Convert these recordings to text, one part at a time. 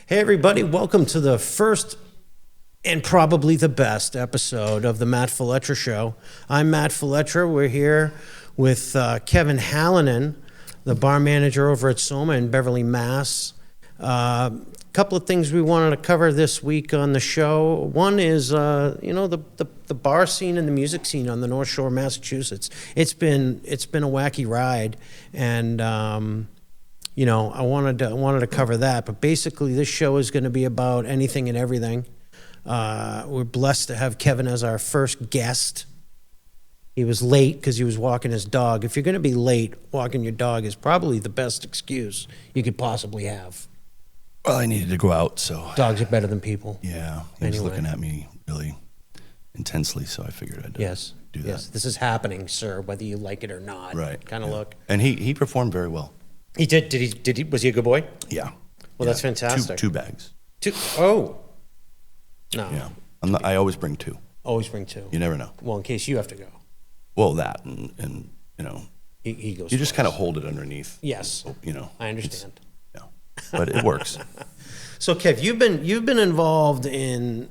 Hey, everybody, welcome to the first and probably the best episode of the Matt Faletra Show. I'm Matt Faletra. We're here with Kevin Hallinan, the bar manager over at Soma in Beverly, Mass. A couple of things we wanted to cover this week on the show. One is, the bar scene and the music scene on the North Shore, Massachusetts. It's been a wacky ride, and I wanted to cover that. But basically, this show is going to be about anything and everything. We're blessed to have Kevin as our first guest. He was late because he was walking his dog. If you're going to be late, walking your dog is probably the best excuse you could possibly have. Well, I needed to go out, so... Dogs are better than people. Yeah, he was looking at me really intensely, so I figured I'd do that. Yes, this is happening, sir, whether you like it or not. Right. Kind of look. And he performed very well. He did. Did he? Was he a good boy? Yeah. Well, that's fantastic. Two bags. Two? Oh. No. Yeah. I always bring two. Always bring two. You never know. Well, in case you have to go. Well, that and He goes. You just kind of hold it underneath. Yes. I understand. Yeah. But it works. So, Kev, you've been involved in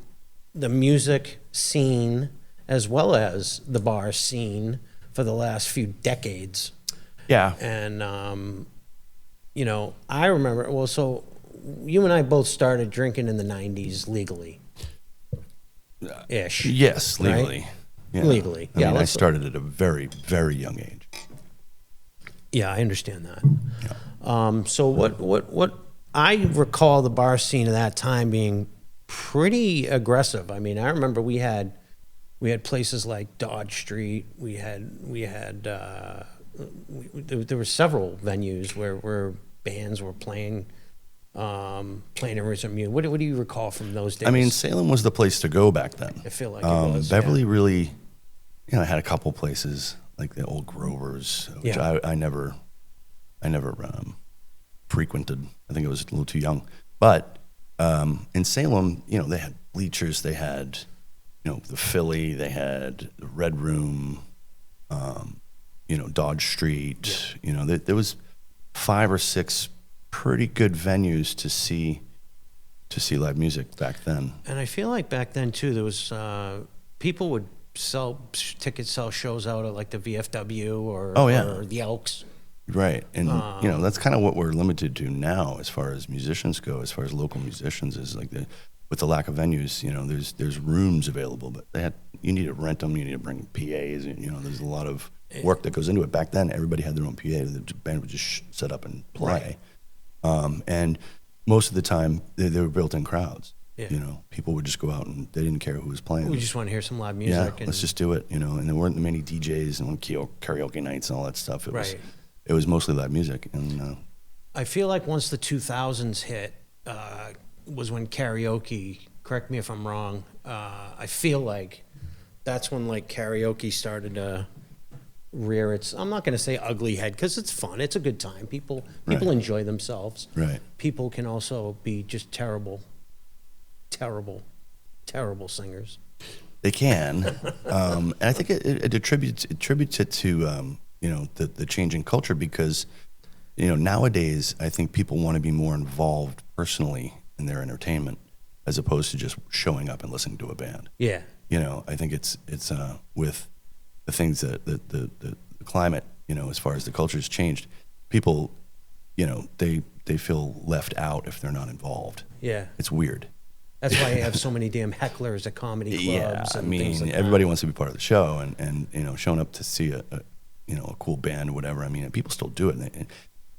the music scene as well as the bar scene for the last few decades. Yeah. And I remember. Well, so you and I both started drinking in the '90s legally. Ish. Yes, legally. Right? Yeah. Legally. I mean, I started at a very, very young age. Yeah, I understand that. Yeah. So what I recall the bar scene at that time being pretty aggressive. I mean, I remember we had places like Dodge Street. There were several venues where bands were playing original music. What do you recall from those days? I mean, Salem was the place to go back then. I feel like it was. Beverly really, had a couple places like the old Grovers, which I never frequented. I think I was a little too young. But in Salem, they had Bleachers, they had, the Philly, they had the Red Room, Dodge Street. Yeah. There was 5 or 6 pretty good venues to see live music back then. And I feel like back then too, there was people would sell shows out at like the VFW or the Elks. Right, and that's kind of what we're limited to now as far as musicians go, as far as local musicians, is like with the lack of venues. There's rooms available, but you need to rent them. You need to bring PAs. There's a lot of work that goes into it. Back then, everybody had their own PA. The band would just set up and play, and most of the time they were built-in crowds. Yeah. People would just go out and they didn't care who was playing. We just want to hear some live music. Yeah, let's just do it. And there weren't many DJs and karaoke nights and all that stuff. It was mostly live music. And I feel like once the 2000s hit was when karaoke, correct me if I'm wrong, I feel like that's when like karaoke started to rear its, I'm not going to say ugly head because it's fun. It's a good time. People enjoy themselves. Right. People can also be just terrible singers. They can. And I think it attributes it to, the changing culture because, nowadays I think people want to be more involved personally in their entertainment as opposed to just showing up and listening to a band. Yeah. I think it's with the things that the climate, as far as the culture's changed, people, they feel left out if they're not involved. Yeah. It's weird. That's why you have so many damn hecklers at comedy clubs. Yeah, and things like everybody that. wants to be part of the show, and showing up to see a cool band or whatever. I mean, people still do it. And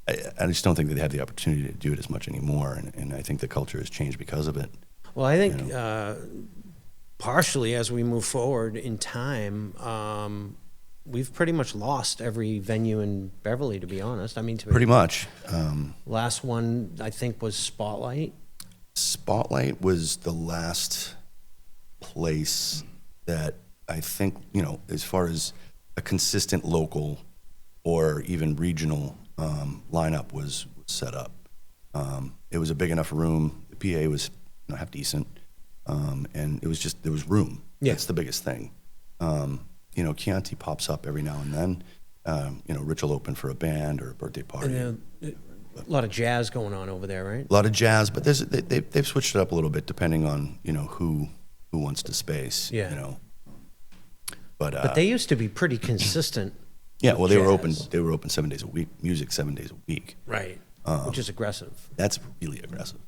I just don't think that they have the opportunity to do it as much anymore, and I think the culture has changed because of it. Well, I think partially as we move forward in time, we've pretty much lost every venue in Beverly, to be honest. I mean, pretty much. Last one I think was Spotlight. Spotlight was the last place that I think, as far as a consistent local or even regional lineup was set up. It was a big enough room. The PA was half decent, and it was just, there was room. Yeah. That's the biggest thing. Chianti pops up every now and then. Rich will open for a band or a birthday party. A lot of jazz going on over there, right? A lot of jazz, but they've switched it up a little bit depending on who wants the space. Yeah. But they used to be pretty consistent. Yeah, well, they were open. jazz. They were open 7 days a week. Music 7 days a week. Right. Which is aggressive. That's really aggressive.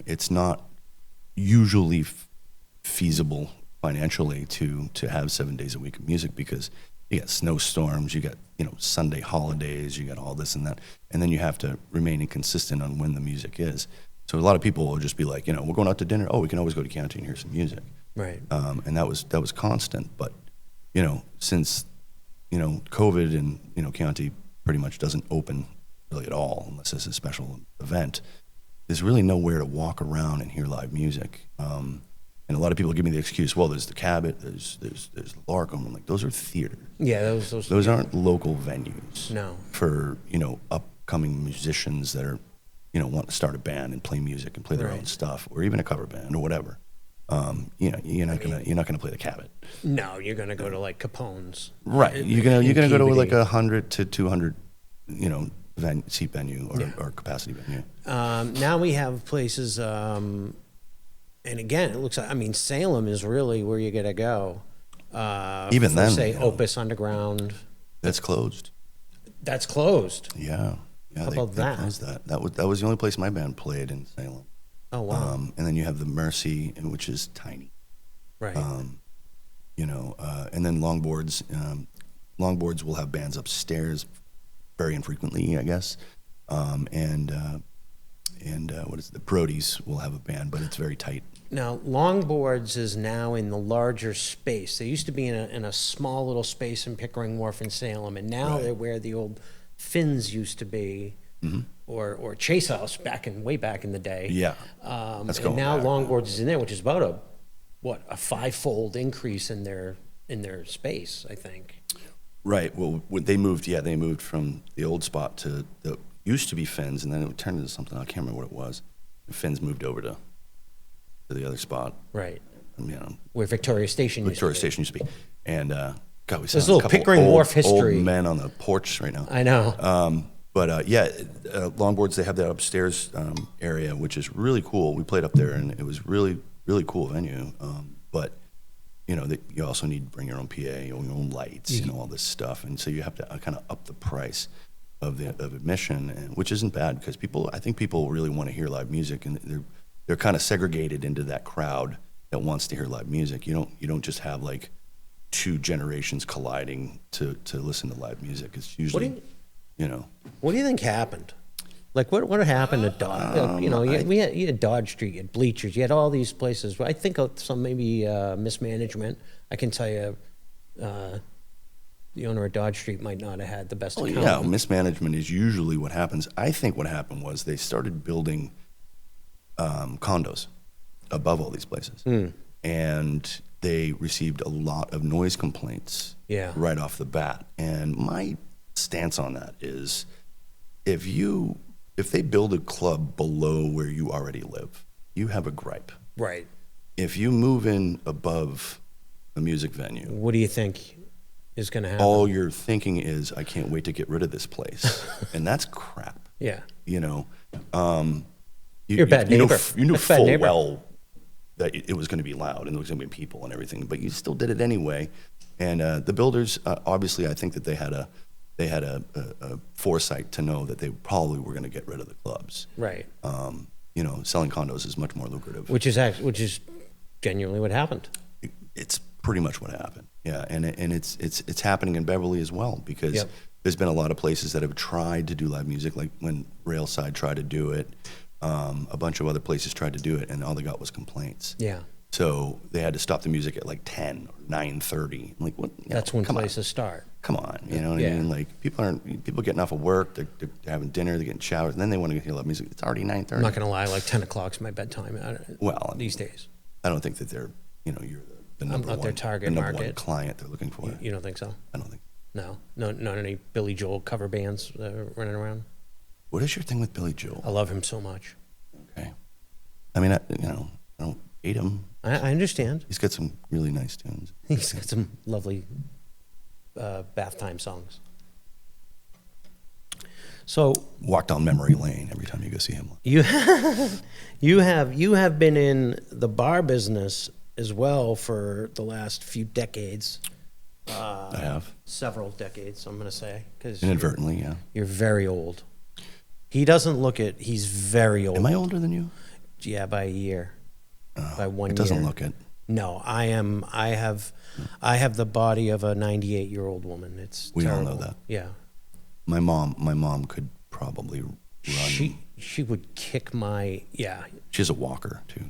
It's not usually feasible financially to have 7 days a week of music because you got snowstorms, you got Sunday holidays, you got all this and that, and then you have to remain inconsistent on when the music is. So a lot of people will just be like, we're going out to dinner. Oh, we can always go to County and hear some music. Right. And that was constant. But since COVID and County pretty much doesn't open really at all unless it's a special event. There's really nowhere to walk around and hear live music. And a lot of people give me the excuse, well, there's the Cabot, there's Larkham. I'm like, those are theaters. Yeah, Those aren't local venues. No. For upcoming musicians that are want to start a band and play music and play their own stuff, or even a cover band or whatever. You're not gonna play the Cabot. No, you're gonna go to like Capone's. Right. You're gonna go to like 100 to 200, seat venue or capacity venue. Now we have places, and again, it looks like Salem is really where you gotta go. Even for, then, say Opus Underground. That's closed. That's closed. Yeah. How about that? They closed that. That was the only place my band played in Salem. Oh wow. And then you have the Mercy, which is tiny. Right. And then Longboards. Longboards will have bands upstairs very infrequently, I guess. And what is it? The Brodies will have a band, but it's very tight. Now, Longboards is now in the larger space. They used to be in a small little space in Pickering Wharf in Salem, and now they're where the old Finns used to be, or Chase House way back in the day. Yeah, that's going. And now back. Longboards is in there, which is about a five-fold increase in their space, I think. Right. Well, when they moved from the old spot to the used to be Finns, and then it turned into something. I can't remember what it was. The Finns moved over to the other spot. Right. Where Victoria Station used to be. And God, we there's a little Pickering Wharf history. Old men on the porch right now. I know. Longboards, they have that upstairs area, which is really cool. We played up there, and it was really, really cool venue. But you also need to bring your own PA, your own lights, all this stuff, and so you have to kind of up the price of admission, which isn't bad because I think people really want to hear live music, and they're kind of segregated into that crowd that wants to hear live music. You don't just have like two generations colliding to listen to live music. It's usually, What do you think happened? Like what happened at Dodge? You had Dodge Street, you had Bleachers, you had all these places. I think of some maybe mismanagement. I can tell you, the owner of Dodge Street might not have had the best accountant. Yeah, mismanagement is usually what happens. I think what happened was they started building condos above all these places, and they received a lot of noise complaints right off the bat. And my stance on that is, if they build a club below where you already live, you have a gripe. Right. If you move in above a music venue, what do you think is going to happen? All you're thinking is, I can't wait to get rid of this place. And that's crap. Yeah. You're a bad neighbor. You knew full well that it was going to be loud and there was going to be people and everything, but you still did it anyway. And the builders, obviously, I think that they had a foresight to know that they probably were going to get rid of the clubs. Right. Selling condos is much more lucrative. Which is genuinely what happened. It's pretty much what happened. Yeah, and it's happening in Beverly as well, because there's been a lot of places that have tried to do live music, like when Railside tried to do it. A bunch of other places tried to do it, and all they got was complaints. Yeah. So they had to stop the music at like 10 or 9:30. Like, what? That's when places start. Come on, you know what I mean? Like, people getting off of work, they're having dinner, they're getting showers, and then they want to hear live music. It's already 9:30. I'm not going to lie, like 10 o'clock's my bedtime. These days. I don't think that they're, you're the number not one, their target the number market. one client they're looking for. You don't think so? I don't think. No, not any Billy Joel cover bands running around. What is your thing with Billy Joel? I love him so much. Okay. I mean, I don't hate him. I understand. He's got some really nice tunes. He's got some lovely bath time songs. So Walk down memory lane every time you go see him. you you have been in the bar business as well for the last few decades. I have. Several decades, I'm going to say, because Inadvertently, yeah. you're very old. He doesn't look it. He's very old. Am I older than you? Yeah, by a year. By 1 year. It doesn't look it. No, I am. I have the body of a 98-year-old woman. It's We terrible. all know that. Yeah. My mom could probably run. She would kick my. Yeah. She has a walker too.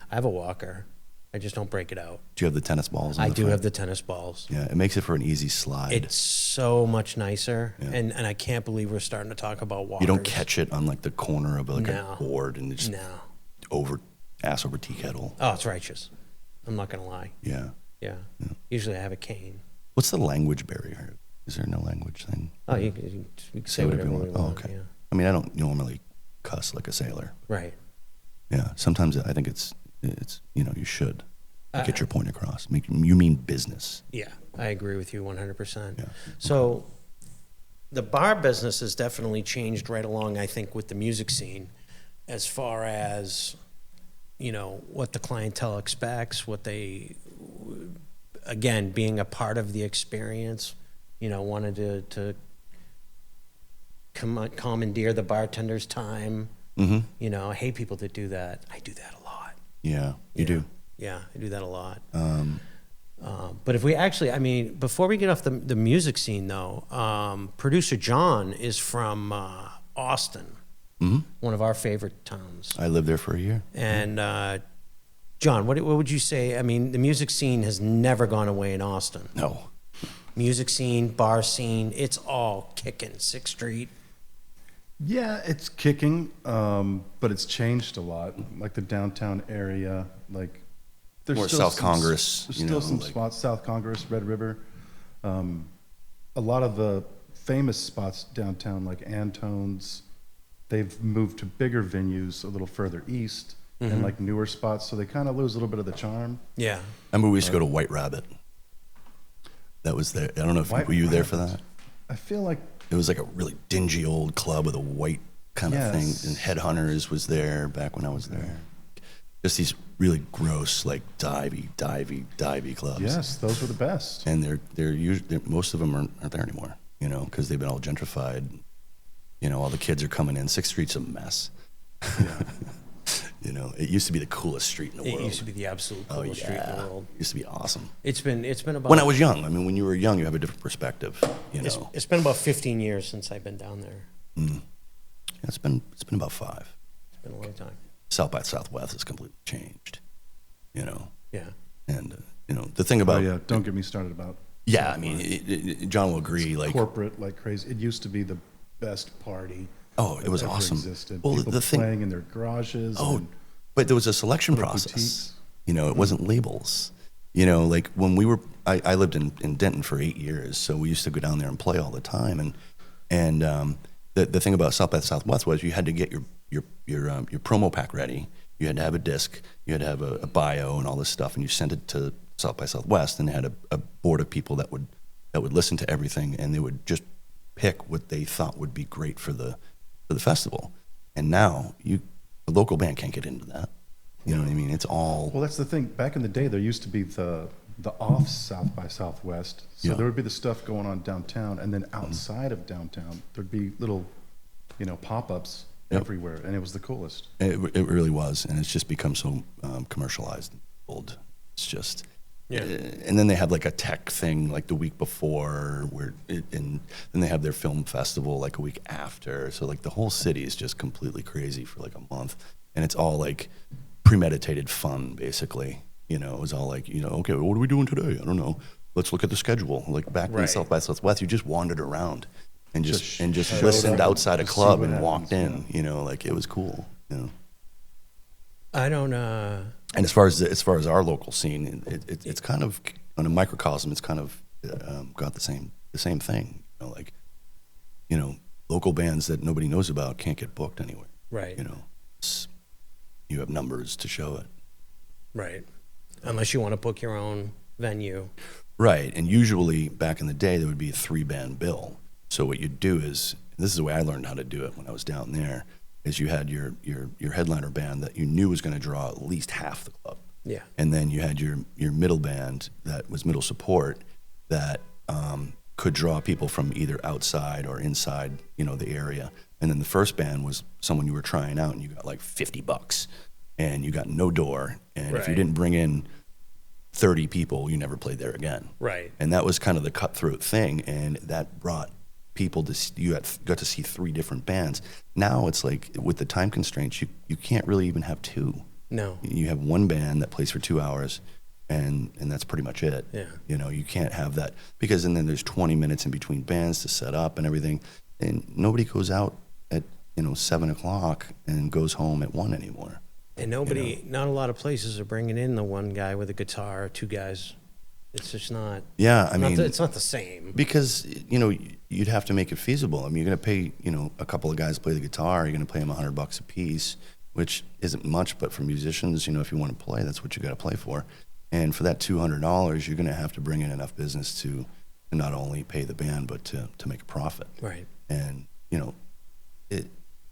I have a walker. I just don't break it out. Do you have the tennis balls? I do have the tennis balls. Yeah, it makes it for an easy slide. It's so much nicer, Yeah. and I can't believe we're starting to talk about walkers. You don't catch it on like the corner of like No. a board and it's just ass over tea kettle. Oh, it's righteous. I'm not gonna lie. Yeah. Yeah. Usually I have a cane. What's the language barrier? Is there no language thing? Oh, you can say whatever you want. Oh, okay. Yeah. I mean, I don't normally cuss like a sailor. Right. Yeah. Sometimes I think it's you should get your point across. You mean business. Yeah, I agree with you 100%. Yeah. So the bar business has definitely changed right along, I think, with the music scene as far as, what the clientele expects, what they, again, being a part of the experience, wanted to commandeer the bartender's time. Mm-hmm. I hate people that do that. I do that a lot. Yeah, you do. Yeah, I do that a lot. But if we actually, before we get off the music scene, though, producer Jon is from Austin, one of our favorite towns. I lived there for a year. And Jon, what would you say? I mean, the music scene has never gone away in Austin. No. Music scene, bar scene, it's all kicking. 6th Street. Yeah, it's kicking, but it's changed a lot. Like the downtown area, like there's More still South some, Congress, There's still some spots, South Congress, Red River. A lot of the famous spots downtown, like Antone's, they've moved to bigger venues a little further east and like newer spots, so they kind of lose a little bit of the charm. Yeah. I remember we used to go to White Rabbit. That was there. I don't know if were you there for that? I feel like It was like a really dingy old club with a white kind of thing. And Headhunters was there back when I was there. Just these really gross, like divey clubs. yes, those were the best. And they're usually, most of them aren't there anymore, because they've been all gentrified. All the kids are coming in. 6th Street's a mess. Yeah. It used to be the coolest street in the world. It used to be the absolute coolest street in the world. It used to be awesome. It's been about When I was young, when you were young, you have a different perspective. It's been about 15 years since I've been down there. Yeah, it's been about 5. It's been a long time. South by Southwest has completely changed. Yeah. And the thing about Don't get me started about Jon will agree. Like corporate like crazy. It used to be the best party. Oh, it was that ever awesome. Existed. Well, People the thing, playing in their garages. and but there was a selection little process. boutiques. It wasn't labels. Like when I lived in Denton for 8 years, so we used to go down there and play all the time. And the thing about South by Southwest was you had to get your promo pack ready. You had to have a disc. You had to have a bio and all this stuff, and you sent it to South by Southwest, and they had a board of people that would listen to everything, and they would just pick what they thought would be great for the festival. And now a local band can't get into that. You know what I mean? It's all. Well, that's the thing. Back in the day, there used to be the off South by Southwest. So there would be the stuff going on downtown, and then outside of downtown, there'd be little, pop-ups everywhere, and it was the coolest. It really was, and it's just become so commercialized and old. It's just. Yeah. And then they have like a tech thing like the week before, and then they have their film festival like a week after. So like the whole city is just completely crazy for like a month, and it's all like premeditated fun, basically. It was all like, okay, what are we doing today? I don't know. Let's look at the schedule. Like back in South by Southwest, you just wandered around and just listened outside a club and walked in. Like it was cool. I don't. And as far as our local scene, it's kind of on a microcosm. It's kind of got the same thing. Local bands that nobody knows about can't get booked anywhere. Right. You have numbers to show it. Right. Unless you want to book your own venue. Right. And usually back in the day, there would be a 3-band bill. So what you'd do is this is the way I learned how to do it when I was down there, is you had your headliner band that you knew was going to draw at least half the club. Yeah. And then you had your middle band that was middle support that could draw people from either outside or inside, the area. And then the first band was someone you were trying out, and you got like $50, and you got no door. And if you Right. didn't bring in 30 people, you never played there again. Right. And that was kind of the cutthroat thing, and that brought people you got to see 3 different bands. Now it's like, with the time constraints, you can't really even have 2. No. You have one band that plays for 2 hours, and that's pretty much it. Yeah. You can't have that, because and then there's 20 minutes in between bands to set up and everything, and nobody goes out at 7 o'clock and goes home at 1 anymore. And not a lot of places are bringing in the one guy with a guitar or 2 guys. It's just not. Yeah, I mean, it's not the same. because you'd have to make it feasible. I mean, you're going to pay a couple of guys to play the guitar. You're going to pay them $100 a piece, which isn't much, but for musicians, if you want to play, that's what you got to play for. And for that $200, you're going to have to bring in enough business to not only pay the band, but to make a profit. Right. And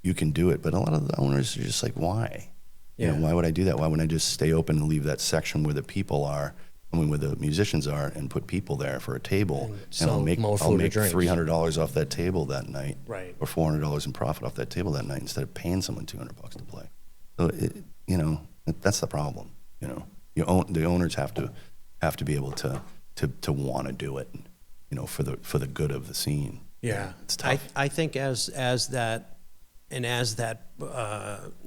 you can do it, but a lot of the owners are just like, why? Yeah. Why would I do that? Why wouldn't I just stay open and leave that section where the people are, where the musicians are, and put people there for a table, and I'll make drinks. $300 off that table that night, Right. or $400 in profit off that table that night, instead of paying someone $200 to play. So that's the problem. The owners have to be able to want to do it, for the good of the scene. Yeah. It's tough. I think as that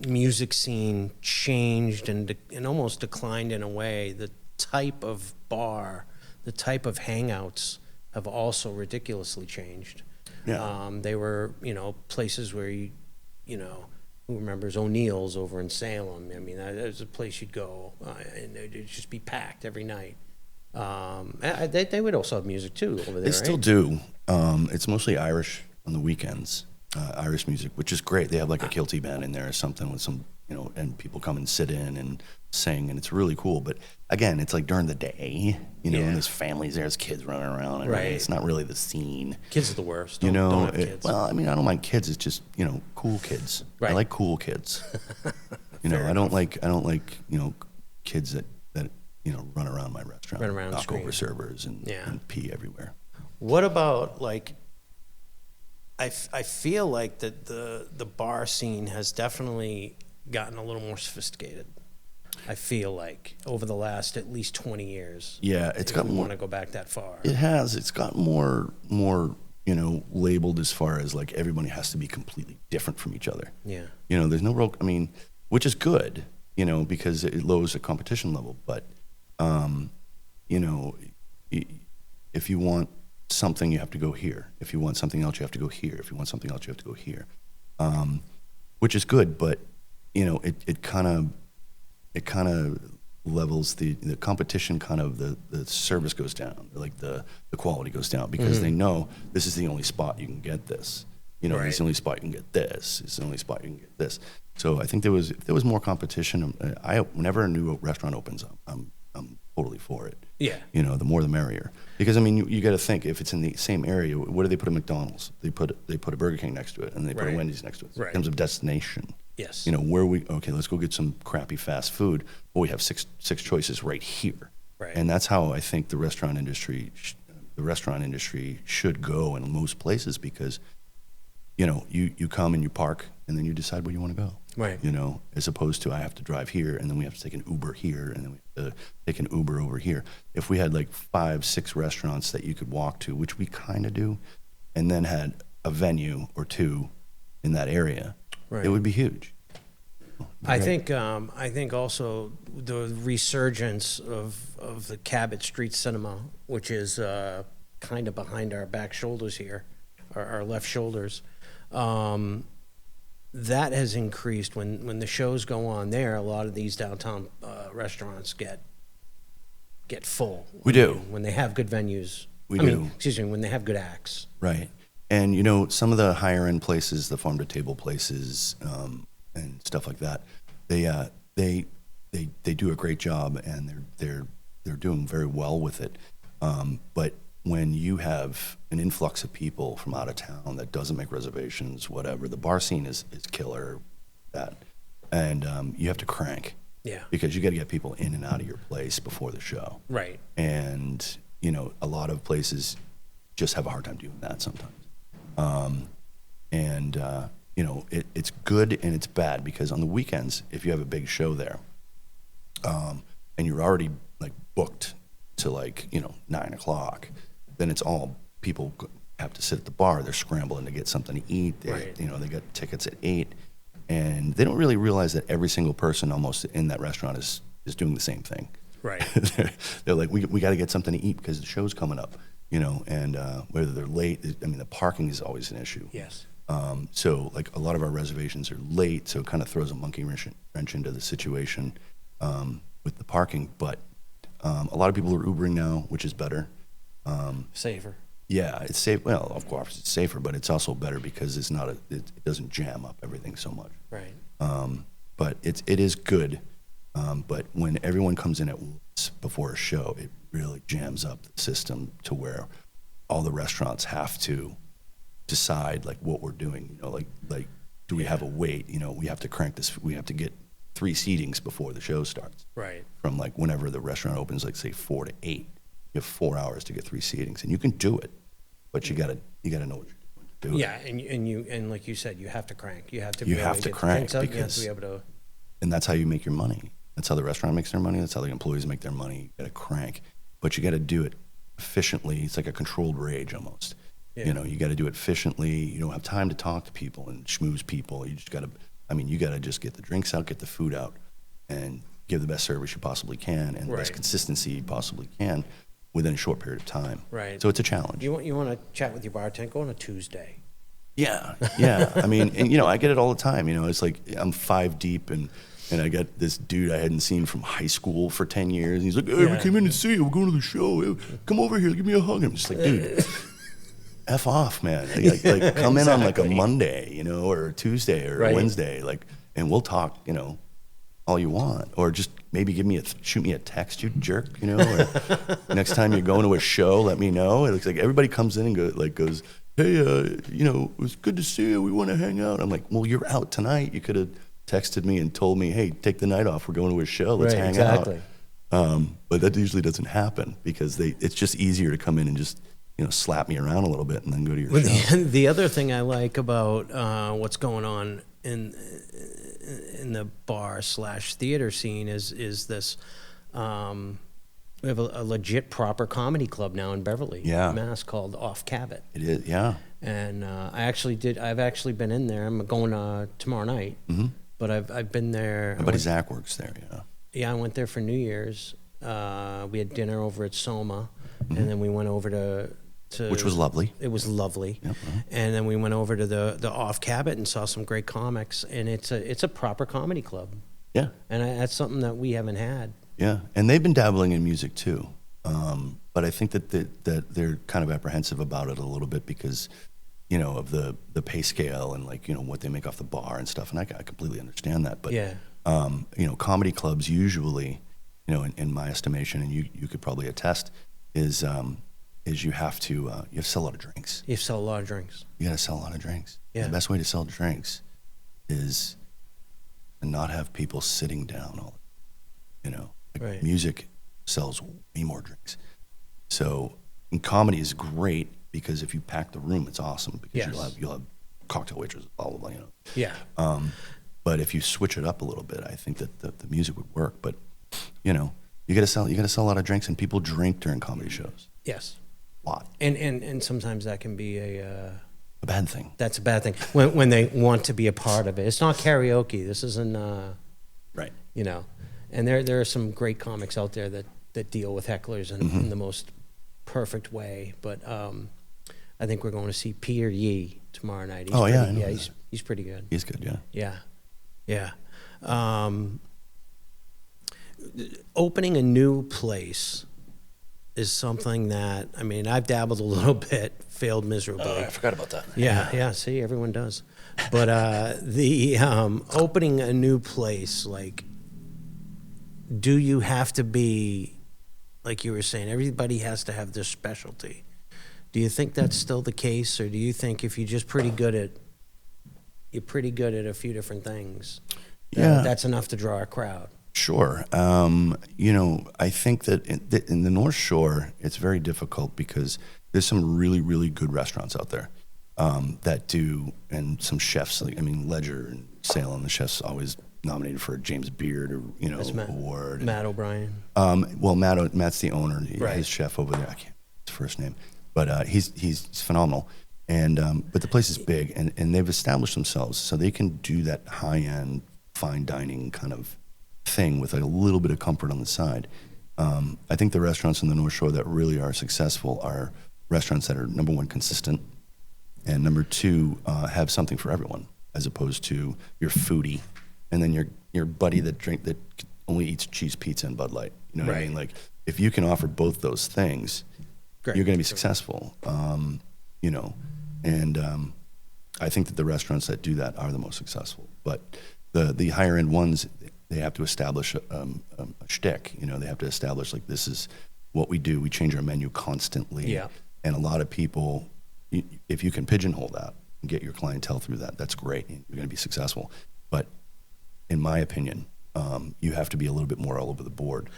music scene changed and almost declined in a way, the type of bar, the type of hangouts have also ridiculously changed. Yeah. They were, places where who remembers O'Neill's over in Salem? I mean, that was a place you'd go, and it'd just be packed every night. They would also have music too over there. They still do. It's mostly Irish on the weekends, Irish music, which is great. They have like a kilty band in there or something with some, and people come and sit in and sing, and it's really cool. But again, it's like during the day, and there's families there's kids running around, and Right. it's not really the scene. Kids are the worst. Don't have kids. Well, I mean, I don't mind kids. It's just cool kids. I Right. like cool kids. I don't like kids that run around my restaurant, Run around and knock scream. over servers and pee everywhere. What about I feel like that the bar scene has definitely gotten a little more sophisticated. I feel like over the last at least 20 years. Yeah, it's got we more. want to go back that far. It has. It's got more labeled as far as like everybody has to be completely different from each other. Yeah. There's no real. I mean, which is good. Because it lowers the competition level. But if you want something, you have to go here. If you want something else, you have to go here. If you want something else, you have to go here. Which is good, but it kind of levels the competition. Kind of the service goes down, like the quality goes down, because they know this is the only spot you can get this. Right. It's the only spot you can get this. It's the only spot you can get this. So I think if there was more competition, whenever a new restaurant opens up, I'm totally for it. Yeah. The more the merrier. Because I mean, you got to think, if it's in the same area, what do they put at McDonald's? They put a Burger King next to it, and they put Right. a Wendy's next to it. Right. In terms of destination. Yes. Let's go get some crappy fast food. Well, we have six choices right here. Right. And that's how I think the restaurant industry should go in most places, because you come and you park, and then you decide where you want to go. Right. As opposed to, I have to drive here, and then we have to take an Uber here, and then we have to take an Uber over here. If we had like 5-6 restaurants that you could walk to, which we kind of do, and then had a venue or 2 in that area, Right. it would be huge. I think also the resurgence of the Cabot Street Cinema, which is kind of behind our back shoulders here, our left shoulders, that has increased. When the shows go on there, a lot of these downtown restaurants get full. We do. When they have good venues. When they have good acts. Right. And some of the higher end places, the farm to table places, and stuff like that, they do a great job, and they're doing very well with it. But when you have an influx of people from out of town that doesn't make reservations, whatever, the bar scene is killer. That, and you have to crank. Yeah. Because you got to get people in and out of your place before the show. Right. And, you know, a lot of places just have a hard time doing that sometimes. You know, it's good and it's bad because on the weekends, if you have a big show there, and you're already like booked to like, you know, 9 o'clock, then it's all people have to sit at the bar. They're scrambling to get something to eat. Right. You know, they got tickets at 8. And they don't really realize that every single person almost in that restaurant is doing the same thing. Right. They're like, we got to get something to eat because the show's coming up, you know, and whether they're late, I mean, the parking is always an issue. Yes. So like a lot of our reservations are late, so it kind of throws a monkey wrench into the situation with the parking. But a lot of people are Ubering now, which is better. Safer. Yeah, it's safe. Well, of course, it's safer, but it's also better because it's not it doesn't jam up everything so much. Right. But it is good. But when everyone comes in at once before a show, it really jams up the system to where all the restaurants have to decide like what we're doing. You know, like do we have a wait? You know, we have to crank this. We have to get 3 seatings before the show starts. Right. From like whenever the restaurant opens, like say 4 to 8, you have 4 hours to get 3 seatings, and you can do it, but you gotta know what you're doing to do it. Yeah, and like you said, you have to crank. You have to. You be able have to to get the crank drinks up, because- you have to be able to. And that's how you make your money. That's how the restaurant makes their money. That's how the employees make their money. You got to crank, but you got to do it efficiently. It's like a controlled rage almost. Yeah. You know, you got to do it efficiently. You don't have time to talk to people and schmooze people. You just got to. I mean, you got to just get the drinks out, get the food out, and give the best service you possibly can and the best Right. consistency you possibly can within a short period of time. Right. So it's a challenge. You want to chat with your bartender? Go on a Tuesday. Yeah, yeah. I mean, and you know, I get it all the time. You know, it's like I'm 5 deep and I got this dude I hadn't seen from high school for 10 years. And he's like, hey, Yeah. we came in to see you. We're going to the show. Hey, come over here. Give me a hug. I'm just like, dude, F off, man. Like come in on like a Exactly. Monday, you know, or a Tuesday or Right. a Wednesday, like, and we'll talk, you know, all you want. Or just maybe shoot me a text, you jerk, you know, or next time you're going to a show, let me know. It looks like everybody comes in and goes, hey, you know, it was good to see you. We want to hang out. I'm like, well, you're out tonight. You could have texted me and told me, hey, take the night off. We're going to a show. Let's hang exactly. out. But that usually doesn't happen because it's just easier to come in and just, you know, slap me around a little bit and then go to your Well, show. the other thing I like about what's going on in the bar/theater scene is this. We have a legit proper comedy club now in Beverly, Yeah. Mass, called Off Cabot. It is, yeah. And I've actually been in there. I'm going tomorrow night, but I've been there. My buddy Zach works there, yeah. Yeah, I went there for New Year's. We had dinner over at Soma, and then we went over to Which was lovely. It was lovely, Yep. and then we went over to the Off Cabot and saw some great comics. And it's a proper comedy club, Yeah, and that's something that we haven't had. yeah. And they've been dabbling in music too. But I think that they're kind of apprehensive about it a little bit because, you know, of the pay scale and like, you know, what they make off the bar and stuff. And I completely understand that. But, Yeah. you know, comedy clubs usually, you know, in my estimation, and you could probably attest, is you have to sell a lot of drinks. You sell a lot of drinks. You got to sell a lot of drinks. Yeah. The best way to sell drinks is to not have people sitting down all the time, you know. Like Right. music sells way more drinks. So and comedy is great because if you pack the room, it's awesome because Yes. you'll have cocktail waitresses, blah, blah, blah, you know. Yeah. But if you switch it up a little bit, I think that the music would work. But, you know, you got to sell a lot of drinks, and people drink during comedy shows. Yes. A lot. And sometimes that can be A bad thing. that's a bad thing when they want to be a part of it. It's not karaoke. This isn't Right. you know. And there are some great comics out there that deal with hecklers in the most perfect way. But I think we're going to see Peter Yee tomorrow night. Oh, yeah, I know that. He's pretty good. He's good, yeah. Yeah. Opening a new place is something that, I mean, I've dabbled a little bit, failed miserably. I forgot about that. Yeah, see, everyone does. But the opening a new place, like, do you have to be, like you were saying, everybody has to have their specialty. Do you think that's still the case, or do you think if you're just pretty good at a few different things, that's enough to draw a crowd? Sure. I think that in the North Shore, it's very difficult because there's some really, really good restaurants out there that do, and some chefs, Ledger and Salem, the chef's always nominated for a James Beard or, award. Matt O'Brien. Matt's the owner. Right. His chef over there. I can't remember his first name, but he's phenomenal. And but the place is big, and they've established themselves so they can do that high-end, fine dining kind of thing with a little bit of comfort on the side. I think the restaurants in the North Shore that really are successful are restaurants that are, number one, consistent, and number two, have something for everyone, as opposed to your foodie and then your buddy that only eats cheese pizza and Bud Light. You know what I mean? Like, if you can offer both those things, you're going to be successful. I think that the restaurants that do that are the most successful. But the higher end ones, they have to establish a shtick. They have to establish, like, this is what we do. We change our menu constantly. Yeah. And a lot of people, if you can pigeonhole that and get your clientele through that, that's great. You're going to be successful. But in my opinion, you have to be a little bit more all over the board,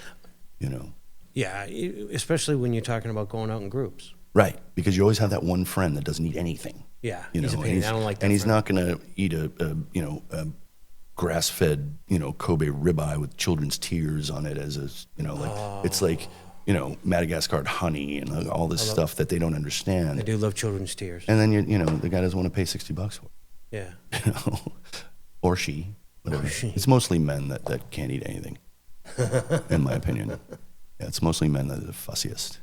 Yeah, especially when you're talking about going out in groups. Right, because you always have that one friend that doesn't eat anything. Yeah, I don't like that. And he's not going to eat a grass-fed, Kobe ribeye with children's tears on it as it's like, Madagascar honey and all this stuff that they don't understand. I do love children's tears. And then the guy doesn't want to pay $60 for it. Yeah. Or she, whatever. It's mostly men that can't eat anything, in my opinion. Yeah, it's mostly men that are the fussiest.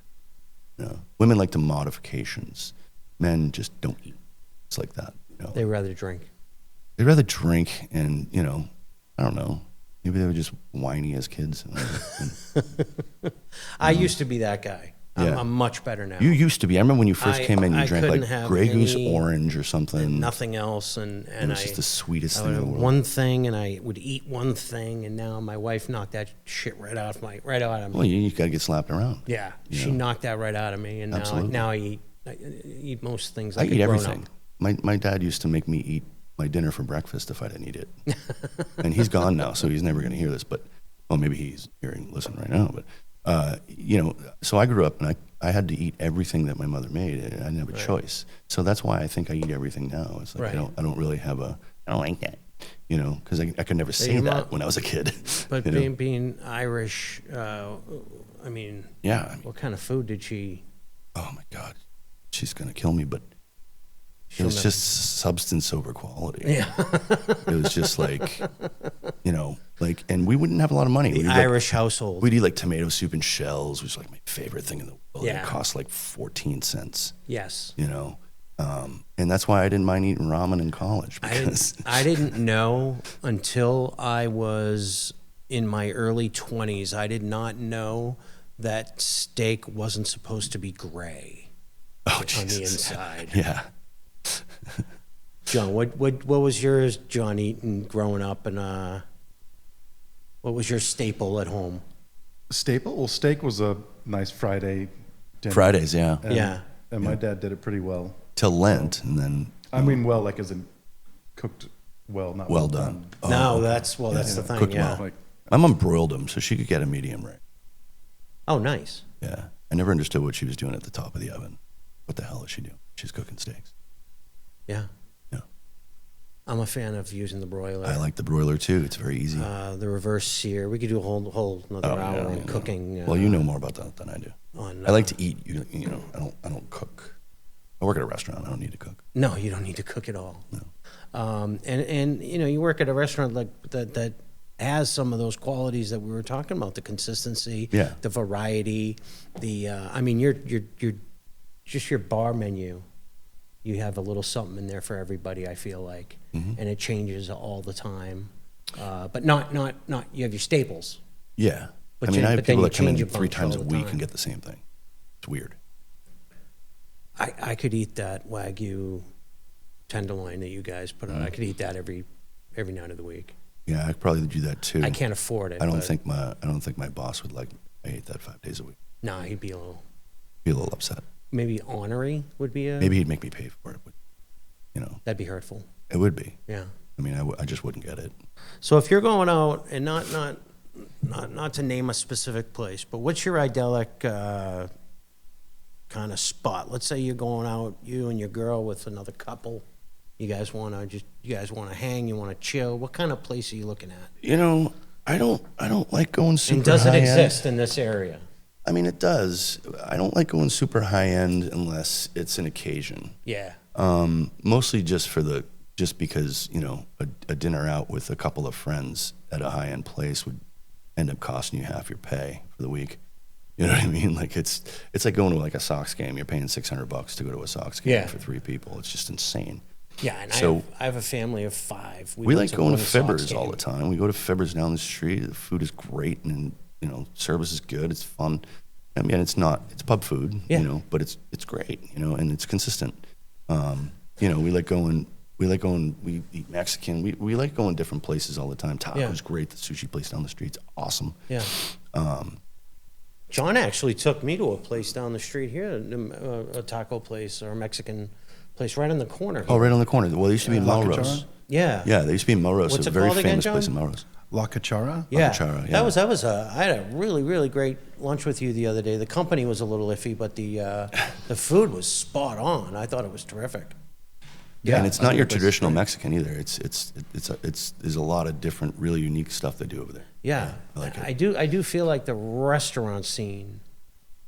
Women like to modifications. Men just don't eat. It's like that. They rather drink. They'd rather drink, and I don't know. Maybe they were just whiny as kids. I used to be that guy. Yeah. I'm much better now. You used to be. I remember when you first came in, you drank like Grey Goose orange or something. Nothing else, and it was just the sweetest thing in the world. One thing, and I would eat one thing, and now my wife knocked that shit right out of me. Well, you got to get slapped around. Yeah, she knocked that right out of me, and now I eat most things. Like I eat everything. My dad used to make me eat my dinner for breakfast if I didn't eat it. And he's gone now, so he's never going to hear this. But maybe he's listen right now. But so I grew up and I had to eat everything that my mother made, and I didn't have a choice. So that's why I think I eat everything now. It's like I don't really have I don't like that, because I could never say that when I was a kid. But being Irish, what kind of food did she? Oh my God, she's gonna kill me, but. It was just substance over quality. Yeah. It was just like, and we wouldn't have a lot of money. The Irish household. We'd eat like tomato soup and shells, which is like my favorite thing in the world. Yeah. It cost like 14 cents. Yes. And that's why I didn't mind eating ramen in college. Because I didn't know until I was in my early 20s. I did not know that steak wasn't supposed to be gray on the inside. Yeah. John, what was yours, John, eating growing up, and what was your staple at home? Staple? Well, steak was a nice Friday dinner. Fridays, yeah. And my dad did it pretty well. Till Lent, and then... I mean well, like as in cooked well, not well done. Oh, no, that's the thing, cooked well. My mom broiled them, so she could get a medium rare. Oh, nice. Yeah. I never understood what she was doing at the top of the oven. What the hell is she doing? She's cooking steaks. Yeah. I'm a fan of using the broiler. I like the broiler too. It's very easy. The reverse sear. We could do a whole another hour on cooking. Well, you know more about that than I do. I like to eat. I don't cook. I work at a restaurant. I don't need to cook. No, you don't need to cook at all. No. And you work at a restaurant like that has some of those qualities that we were talking about: the consistency, the variety, you're just your bar menu. You have a little something in there for everybody, I feel like, and it changes all the time. But not you have your staples. Yeah, but I have people that come in 3 times a week and get the same thing. It's weird. I could eat that Wagyu tenderloin that you guys put on. I could eat that every night of the week. Yeah, I could probably do that too. I can't afford it. I don't think my boss would like I ate that 5 days a week. No, he'd be a little upset. maybe ornery would be a. Maybe he'd make me pay for it, but, That'd be hurtful. it would be. Yeah. I mean, I just wouldn't get it. So if you're going out, and not to name a specific place, but what's your idyllic kind of spot? Let's say you're going out, you and your girl with another couple. You guys want to hang. You want to chill. What kind of place are you looking at? I don't like going super And does it high end. exist in this area? I mean, it does. I don't like going super high end unless it's an occasion. Yeah. Mostly just because a dinner out with a couple of friends at a high end place would end up costing you half your pay for the week. You know what I mean? Like it's like going to like a Sox game. You're paying $600 to go to a Sox game for 3 people. It's just insane. Yeah, and So I have a family of 5. We like going to Sox Fibbers game. all the time. We go to Fibbers down the street. The food is great, and service is good. It's fun. I mean, it's pub food, but it's great, and it's consistent. We like going. We eat Mexican. We like going different places all the time. Taco's great. The sushi place down the street's awesome. Yeah. John actually took me to a place down the street here, a taco place or a Mexican place right on the corner. Oh, right on the corner. Well, they used to be in La Melrose. Cuchara? Yeah. Yeah, they used to be in Melrose. What's a it very called again, famous John? place in Melrose. La Cuchara? Yeah. Cuchara, yeah. That was I had a really, really great lunch with you the other day. The company was a little iffy, but the food was spot on. I thought it was terrific. Yeah, and it's not your traditional great. Mexican either. There's a lot of different, really unique stuff they do over there. Yeah. I like it. I do feel like the restaurant scene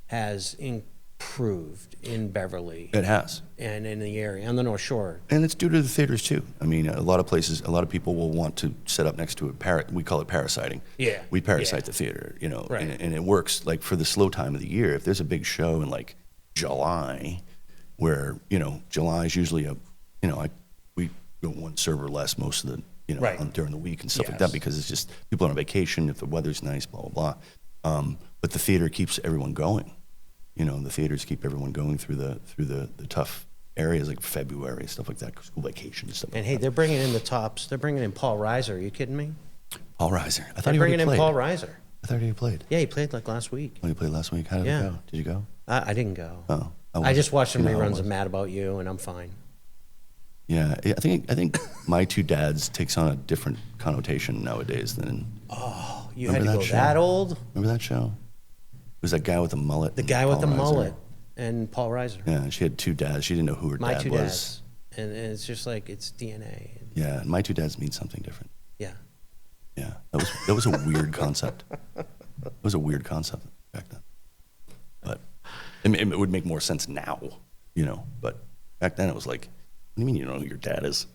has improved in Beverly It has. and in the area, on the North Shore. And it's due to the theaters too. I mean, a lot of people will want to set up next to a we call it parasiting. Yeah. We parasite Yeah. the theater, Right. and it works like for the slow time of the year. If there's a big show in like July, where, July is usually we go one server less most of the, Right. during the week and stuff like Yes. that, because it's just people are on vacation, if the weather's nice, blah, blah, blah. But the theater keeps everyone going. The theaters keep everyone going through the tough areas like February, stuff like that, school vacation and stuff And like hey, that. they're bringing in the tops. They're bringing in Paul Reiser. Are you kidding me? Paul Reiser. I thought They're he already bringing in played. Paul Reiser. I thought he already played. Yeah, he played like last week. Oh, he played last week? How did Yeah. it go? Did you go? I didn't go. Oh. I just watched some You know how it reruns was. of Mad About You, and I'm fine. Yeah, I think My Two Dads takes on a different connotation nowadays than. Oh, you Remember had to that go show? that old? Remember that show? It was that guy with the mullet. The and guy with the Paul Reiser. mullet and Paul Reiser. Yeah, she had 2 dads. She didn't know who her My dad two was. dads. And it's just like, it's DNA. Yeah, and My Two Dads means something different. Yeah. Yeah, that was a weird concept. It was a weird concept back then, but it would make more sense now, But back then it was like, what do you mean you don't know who your dad is?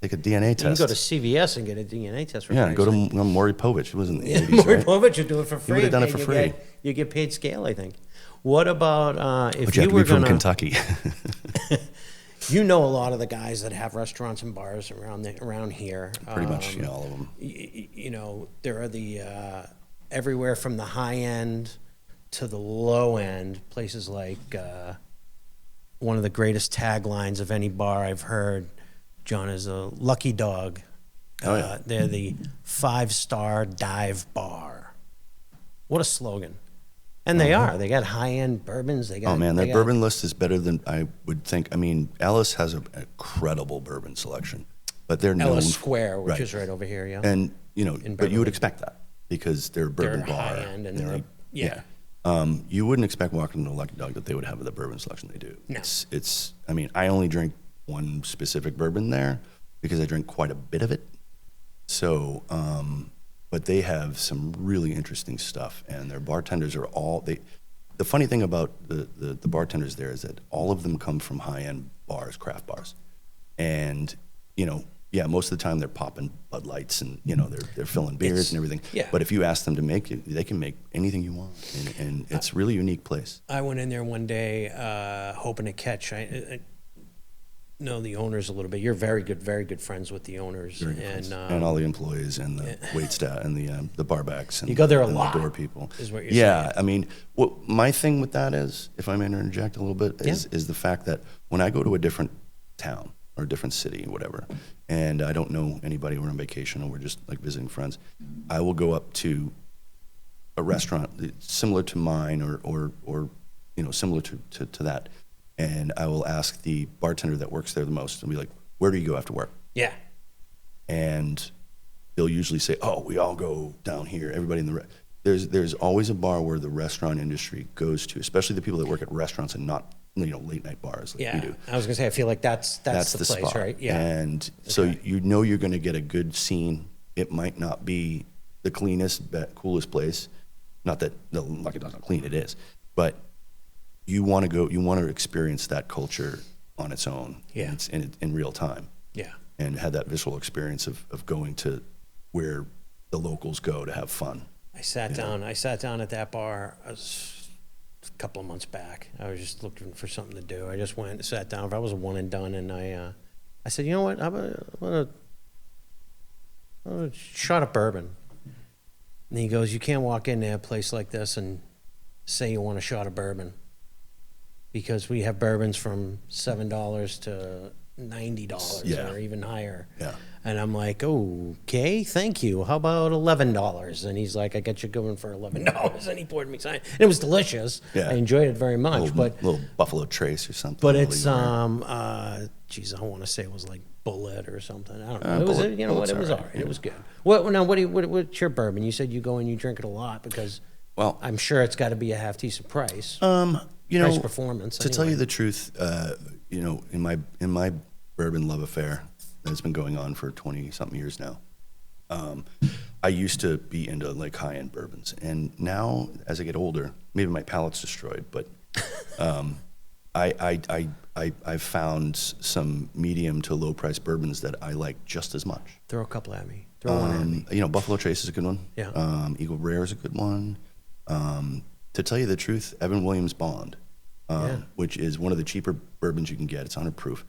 Take a DNA You test. can go to CVS and get a DNA test. For Yeah, Christ's go to sake. Maury Povich. It was in the Yeah, 80s, Maury right? Povich would do it for free. would've done it and for you free. You get paid scale, I think. What about if But you you have to were be from gonna? Kentucky. You know a lot of the guys that have restaurants and bars around here. Pretty much, yeah, all of them. There are the everywhere from the high end to the low end. Places like one of the greatest taglines of any bar I've heard, John, is a Lucky Dog. Oh, yeah. They're the 5-star dive bar. What a slogan. And they are. They got high-end bourbons. They got. Oh man, they that got- bourbon list is better than I would think. I mean, Ellis has an incredible bourbon selection, but they're known Ellis Square, which right. is right over here. Yeah. And but you Beverly. would expect that because they're a bourbon They're bar. high-end and They're they're- like, yeah. You wouldn't expect walking into a Lucky Dog that they would have the bourbon selection they do. No. It's. I mean, I only drink one specific bourbon there because I drink quite a bit of it. So, but they have some really interesting stuff, and their bartenders are all they. The funny thing about the bartenders there is that all of them come from high-end bars, craft bars, and most of the time they're popping Bud Lights and they're filling beers and everything. Yeah. But if you ask them to make it, they can make anything you want, and it's a really unique place. I went in there one day hoping to catch. I know the owners a little bit. You're very good friends with the owners, And all the employees and the wait staff and the barbacks and You go there a and lot, the door people. is what you're yeah, saying. I mean, my thing with that is, if I may interject a little bit, is the fact that when I go to a different town or a different city, whatever, and I don't know anybody, we're on vacation or we're just like visiting friends, I will go up to a restaurant similar to mine or similar to that. And I will ask the bartender that works there the most and be like, where do you go after work? Yeah. And they'll usually say, oh, we all go down here. Everybody in the there's always a bar where the restaurant industry goes to, especially the people that work at restaurants and not late night bars like we do. I was gonna say, I feel like that's the place, spot. right? Yeah. And so you're going to get a good scene. It might not be the cleanest, coolest place. Not that like it's not clean, it is, but you want to experience that culture on its own. Yeah. In real time. Yeah. And had that visceral experience of going to where the locals go to have fun. I sat down at that bar a couple of months back. I was just looking for something to do. I just went and sat down. I was a one and done, and I said, you know what? I'm gonna shot of bourbon. And he goes, you can't walk in a place like this and say you want a shot of bourbon, because we have bourbons from $7 to $90 or even higher. Yeah. And I'm like, okay, thank you. How about $11? And he's like, I got you going for $11. And he poured me something. And it was delicious. Yeah. I enjoyed it very much. Little Buffalo Trace or something. But it's I want to say it was like Bullet or something. I don't know. It was it was all right. It was good. What's your bourbon? You said you go and you drink it a lot, because I'm sure it's got to be a half decent price. Price performance. To tell you the truth, in my bourbon love affair that's been going on for 20-something years now, I used to be into like high-end bourbons, and now as I get older, maybe my palate's destroyed, but I've found some medium to low price bourbons that I like just as much. Throw a couple at me. Throw one at me. Buffalo Trace is a good one. Yeah. Eagle Rare is a good one. To tell you the truth, Evan Williams Bond, which is one of the cheaper bourbons you can get. It's 100 proof.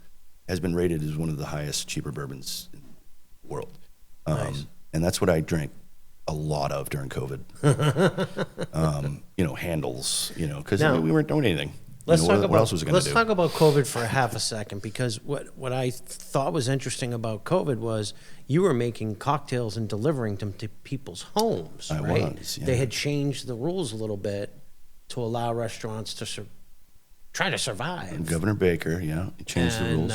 Has been rated as one of the highest cheaper bourbons in the world. Nice. And that's what I drank a lot of during COVID. Handles, because we weren't doing anything. What else was it going to do? Let's talk about COVID for half a second, because what I thought was interesting about COVID was you were making cocktails and delivering them to people's homes, right? I was, yeah. They had changed the rules a little bit to allow restaurants to try to survive. And Governor Baker, he changed the rules.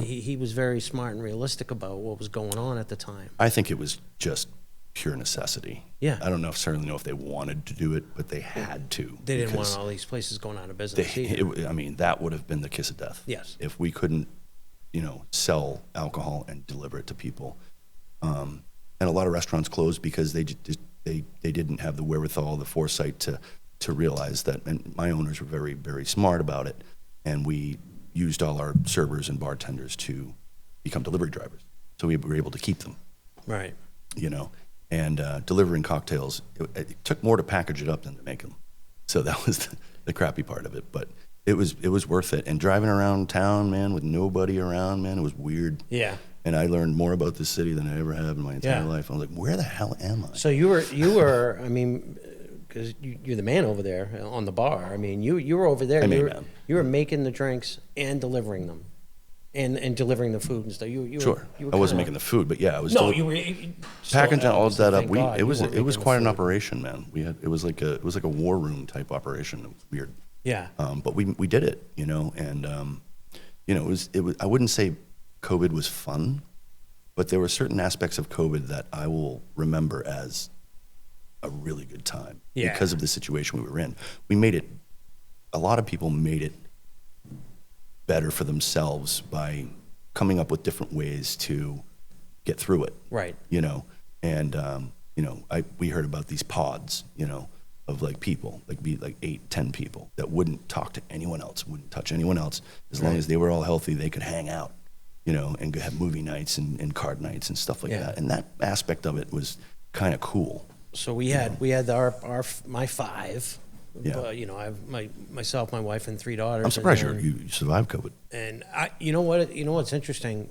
He was very smart and realistic about what was going on at the time. I think it was just pure necessity. Yeah. I don't necessarily know if they wanted to do it, but they had to. They didn't want all these places going out of business either. That would have been the kiss of death. Yes. If we couldn't, sell alcohol and deliver it to people. And a lot of restaurants closed because they didn't have the wherewithal, the foresight to realize that. And my owners were very, very smart about it. And we used all our servers and bartenders to become delivery drivers. So we were able to keep them. Right. And delivering cocktails, it took more to package it up than to make them. So that was the crappy part of it. But it was worth it. And driving around town, man, with nobody around, man, it was weird. Yeah. And I learned more about this city than I ever have in my entire life. I was like, where the hell am I? So you were, I mean, because you're the man over there on the bar. I mean, you were over there. You were making the drinks and delivering them. And delivering the food and stuff. Sure. I wasn't making the food, but I was. No, you were packaging all of that up. It was quite an food. operation, man. It was like a war room type operation. It was weird. Yeah. But we did it, and it was. I wouldn't say COVID was fun, but there were certain aspects of COVID that I will remember as a really good time because of the situation we were in. We made it. A lot of people made it better for themselves by coming up with different ways to get through it. Right. And we heard about these pods, of like people, like 8-10 people that wouldn't talk to anyone else, wouldn't touch anyone else. As long as they were all healthy, they could hang out, and have movie nights and card nights and stuff like that. And that aspect of it was kind of cool. So we had my 5. Yeah. I have myself, my wife, and 3 daughters. I'm surprised you survived COVID. And what's interesting?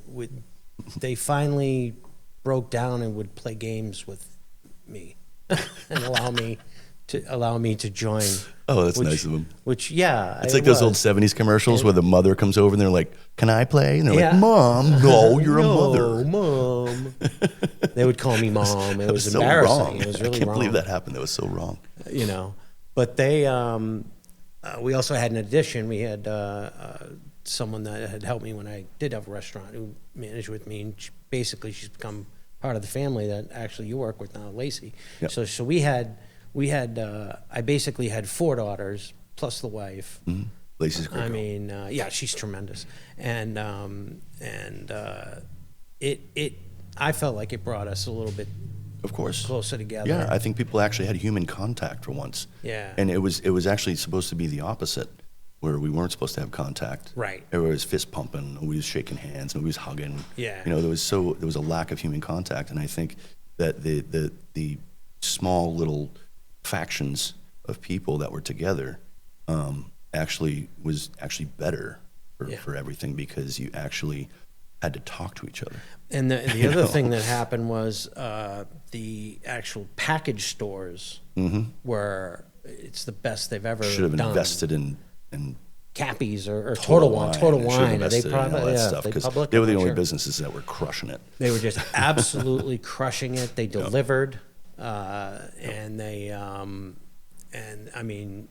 They finally broke down and would play games with me and allow me to join. Oh, that's nice of them. It's like those old 70s commercials where the mother comes over and they're like, "Can I play?" And they're like, "Mom, no, you're a mother." Mom. They would call me mom. It was so embarrassing. wrong. It was really I can't wrong. believe that happened. That was so wrong. But they, we also had an addition. We had someone that had helped me when I did have a restaurant who managed with me, and she's become part of the family that actually you work with now, Lacey. Yep. So we had I basically had 4 daughters plus the wife. Mm-hmm. Lacey's a great I girl. mean, yeah, she's tremendous, and I felt like it brought us a little bit Of course. closer together. Yeah, I think people actually had human contact for once. Yeah. And it was actually supposed to be the opposite, where we weren't supposed to have contact. Right. Everybody was fist pumping, nobody was shaking hands, nobody was hugging. Yeah. There was a lack of human contact, and I think that the small little factions of people that were together actually was better for everything, because you actually had to talk to each other. And the other thing that happened was the actual package stores were, it's the best they've ever Should have done. invested in Cappies or Total Wine. Total Should have Wine. Are they invested in all private? that Yeah, stuff, they because public? they were the I'm not only sure. businesses that were crushing it. They were just absolutely crushing it. They delivered, and they, and I mean,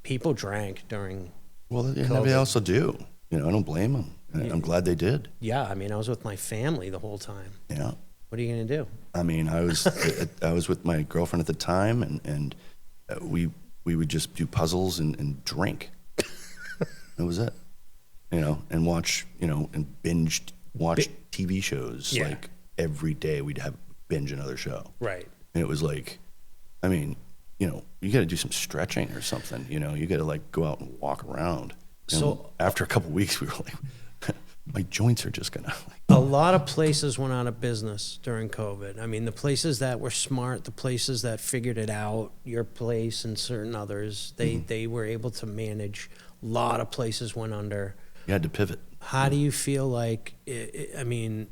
people drank during. Well, they COVID. also do. I don't blame them. I'm glad they did. Yeah, I mean, I was with my family the whole time. Yeah. What are you gonna do? I mean, I was with my girlfriend at the time, and we would just do puzzles and drink. That was it. And watch, and watch TV shows. Yeah. Like every day we'd have binge another show. Right. And it was like, I mean, you got to do some stretching or something. You got to like go out and walk around. And So after a couple of weeks, we were like, my joints are just gonna. A lot of places went out of business during COVID. I mean, the places that were smart, the places that figured it out, your place and certain others, they were able to manage. A lot of places went under. You had to pivot. How do you feel like, I mean,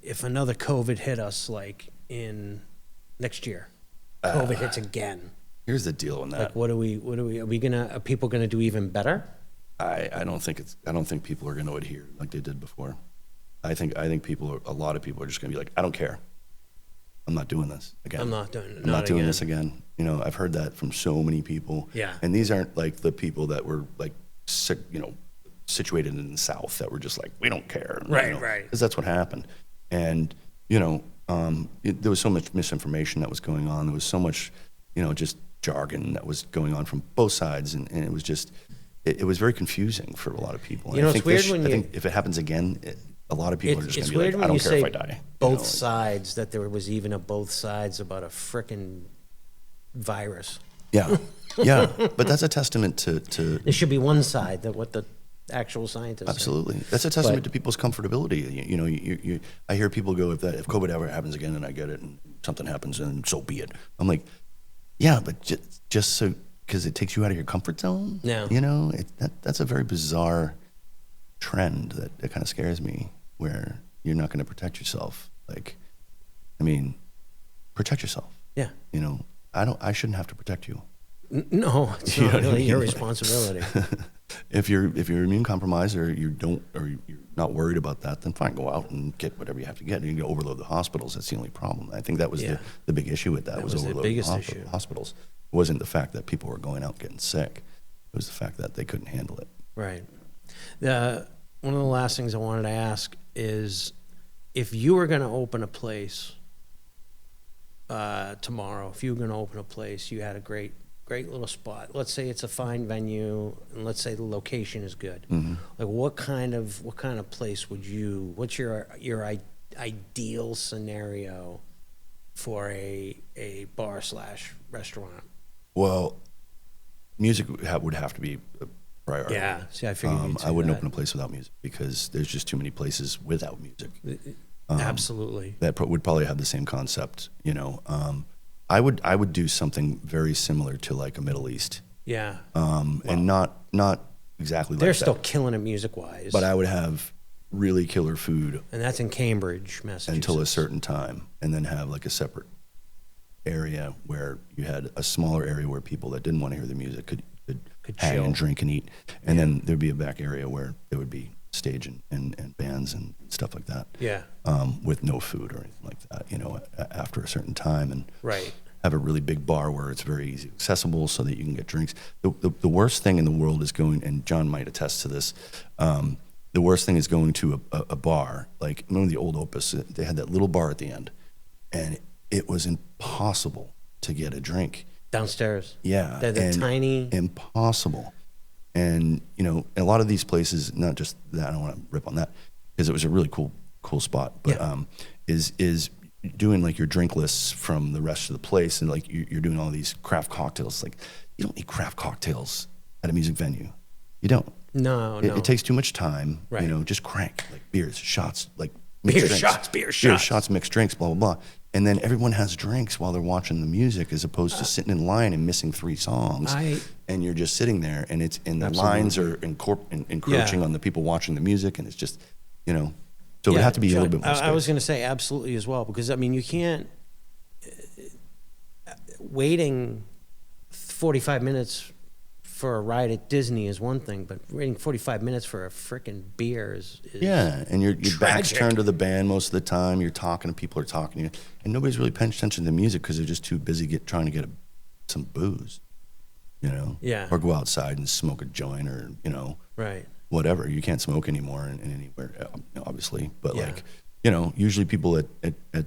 if another COVID hit us like in next year, COVID hits again, Here's the deal on that. like are people gonna do even better? I don't think people are going to adhere like they did before. I think a lot of people are just going to be like, I don't care. I'm not doing this again. I'm not doing this again. I've heard that from so many people. Yeah. And these aren't like the people that were like sick, situated in the South that were just like, we don't care. Right. Because that's what happened. And, there was so much misinformation that was going on. There was so much, just jargon that was going on from both sides. And it was just, it was very confusing for a lot of people. And It's weird when I think if it happens again, a lot of people are just going It's to be weird like, when I you don't care say if I die. both sides, that there was even a both sides about a frickin' virus. Yeah. But that's a testament to There should be one side, that what the actual scientists say. absolutely. That's a testament to people's comfortability. I hear people go, if COVID ever happens again and I get it and something happens, and so be it. I'm like, yeah, but just so, because it takes you out of your comfort zone. Yeah. That's a very bizarre trend that kind of scares me, where you're not going to protect yourself. Protect yourself. Yeah. I shouldn't have to protect you. No, it's not really your responsibility. If you're immune compromised, or you're not worried about that, then fine, go out and get whatever you have to get. You can overload the hospitals. That's the only problem. I think that was the big issue with that. That was was the overloading biggest the issue. hospitals. It wasn't the fact that people were going out getting sick. It was the fact that they couldn't handle it. Right. One of the last things I wanted to ask is, if you were going to open a place tomorrow, if you were going to open a place, you had a great little spot. Let's say it's a fine venue, and let's say the location is good. Mm-hmm. Like, what kind of place would you? What's your ideal scenario for a bar / restaurant? Well, music would have to be a priority. Yeah. See, I figured you'd say I wouldn't that. open a place without music, because there's just too many places without music. Absolutely. That would probably have the same concept. I would do something very similar to like a Middle East, Yeah. and not exactly like They're that. still killing it music-wise. But I would have really killer food And that's in Cambridge, Massachusetts. until a certain time, and then have like a separate area where you had a smaller area where people that didn't want to hear the music could hang chill. and drink and eat, and then there'd be a back area where there would be stage and bands and stuff like that. Yeah. With no food or anything like that, after a certain time. And Right. have a really big bar where it's very easy accessible so that you can get drinks. The worst thing in the world is going, and John might attest to this, the worst thing is going to a bar. Like, remember the old Opus, they had that little bar at the end, and it was impossible to get a drink. Downstairs. Yeah. They're tiny. Impossible. And, you know, a lot of these places, not just that, I don't want to rip on that, because it was a really cool spot, but is doing like your drink lists from the rest of the place, and like you're doing all these craft cocktails. Like, you don't need craft cocktails at a music venue. You don't. No. It takes too much time. Right. You know, just crank like beers, shots, like beer mixed shots, drinks. beer shots, mixed drinks, blah blah blah. And then everyone has drinks while they're watching the music, as opposed to sitting in line and missing 3 songs. And you're just sitting there, and the lines are encroaching on the people watching the music, and it's just, you know. So it would have to be a little bit more space. I was going to say absolutely as well, because I mean, you can't waiting 45 minutes for a ride at Disney is one thing, but waiting 45 minutes for a frickin' beer is yeah, and your back's tragic. turned to the band most of the time. You're talking, and people are talking to you, and nobody's really paying attention to the music because they're just too busy trying to get some booze, you know? Yeah. Or go outside and smoke a joint, or, you know, right. whatever. You can't smoke anymore in anywhere, obviously. But Yeah. like, you know, usually people at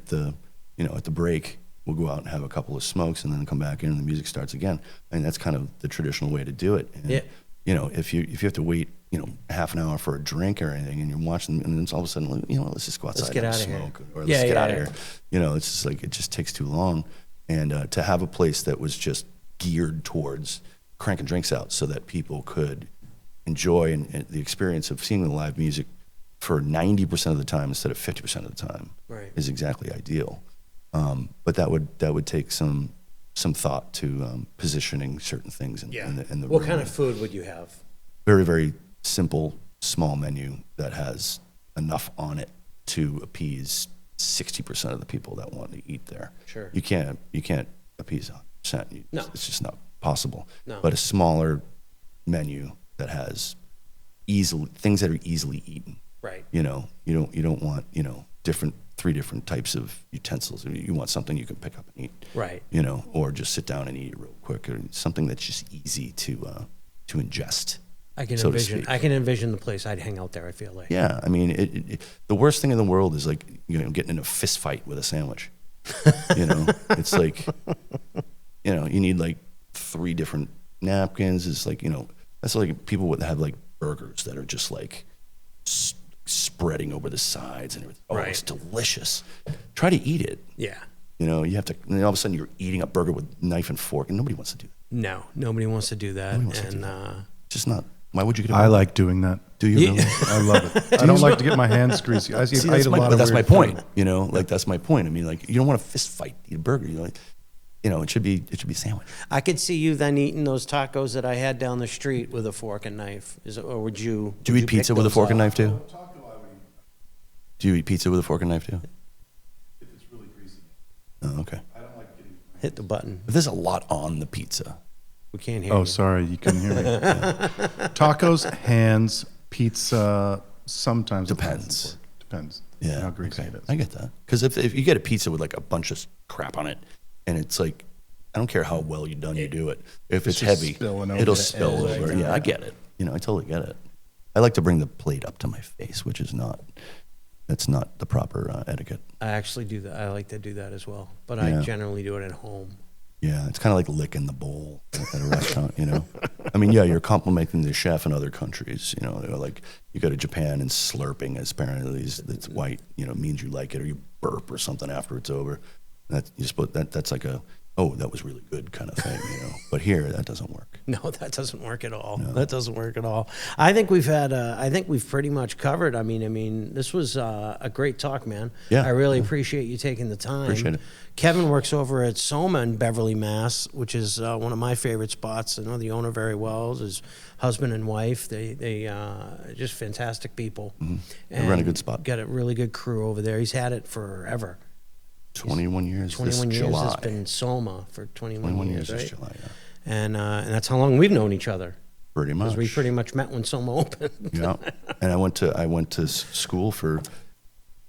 the, you know, at the break will go out and have a couple of smokes and then come back in and the music starts again. And that's kind of the traditional way to do it. And, Yeah. you know, if you have to wait, you know, half an hour for a drink or anything, and you're watching, and then all of a sudden, like, you know, let's just go outside get and out of here. smoke, or Yeah, let's get yeah, out of yeah. here. You know, it's just like, it just takes too long. And to have a place that was just geared towards cranking drinks out so that people could enjoy and the experience of seeing the live music for 90% of the time instead of 50% of the time, Right. is exactly ideal. But that would take some thought to positioning certain things in the What room. kind of food would you have? Very, very simple, small menu that has enough on it to appease 60% of the people that want to eat there. Sure. You can't appease 100%. No. It's just not possible. No. But a smaller menu that has things that are easily eaten. Right. You know, you don't want, you know, 3 different types of utensils. You want something you can pick up and eat. Right. You know, or just sit down and eat it real quick, or something that's just easy to ingest. I can so to envision. speak. I can envision the place I'd hang out there. I feel like. Yeah, I mean, the worst thing in the world is like, you know, getting in a fist fight with a sandwich. You know, it's like, you know, you need like 3 different napkins. It's like, you know, that's like people would have like burgers that are just like spreading over the sides and everything. Oh, Right. it's delicious. Try to eat it. Yeah. You know, you have to, and then all of a sudden you're eating a burger with knife and fork, and nobody wants to do that. No, nobody wants to do that. Nobody wants to do And It's just not. Why would you get a I burger? like doing that. Do you Yeah. really? I love it. I don't like to get my hands greasy. I See, eat that's a my, lot but of that's my weird point. food. You know, like that's my point. I mean, like, you don't want to fist fight, eat a burger. You know, like, you know, it should be a sandwich. I could see you then eating those tacos that I had down the street with a fork and knife. Or would you? Do you eat pizza with a fork and knife too? Do you eat pizza with a fork and knife too? If it's really greasy. Oh, okay. I don't like getting. Hit the button. But there's a lot on the pizza. We can't hear Oh, you. sorry, you couldn't hear me. Tacos, hands, pizza. Sometimes with knife and Depends. fork. Depends. Yeah. How greasy okay. it is. I get that. Because if you get a pizza with like a bunch of crap on it, and it's like, I don't care how well you do it. If it's just heavy, spilling over it'll the spill edge. over. Yeah, I get it. You know, I totally get it. I like to bring the plate up to my face, which is not. That's not the proper etiquette. I actually do that. I like to do that as well. But I Yeah. generally do it at home. Yeah, it's kind of like licking the bowl at a restaurant, you know? I mean, yeah, you're complimenting the chef in other countries, you know? They're like, you go to Japan and slurping is apparently it's white, you know, means you like it, or you burp or something after it's over. That's like oh, that was really good kind of thing, you know? But here, that doesn't work. No, that doesn't work at all. No. That doesn't work at all. I think we've had. I think we've pretty much covered. I mean, this was a great talk, man. Yeah. I really appreciate you taking the time. Appreciate it. Kevin works over at Soma in Beverly, Mass, which is one of my favorite spots. I know the owner very well. His husband and wife. They just fantastic people. Mm-hmm. They run a good spot. Got a really good crew over there. He's had it forever. 21 years 21 this years. July. It's been Soma for 21 21 years, years right? this July, yeah. And that's how long we've known each other. Pretty much. Because we pretty much met when Soma opened. Yeah, and I went to school for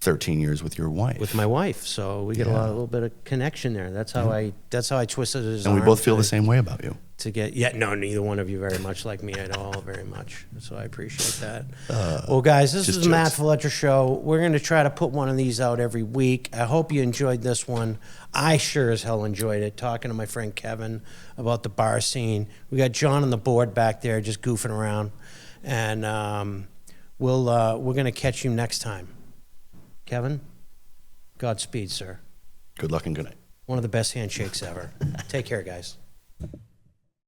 13 years with your wife. with my wife. So we get a little bit of connection there. That's how I twisted his And we arm both feel to- the same way about you. to get no, neither one of you very much like me at all, very much. So I appreciate that. Well, guys, this just is the Matt jokes. Faletra Show. We're going to try to put one of these out every week. I hope you enjoyed this one. I sure as hell enjoyed it, talking to my friend Kevin about the bar scene. We got John on the board back there just goofing around, and we're going to catch you next time. Kevin, Godspeed, sir. Good luck and good night. One of the best handshakes ever. Take care, guys.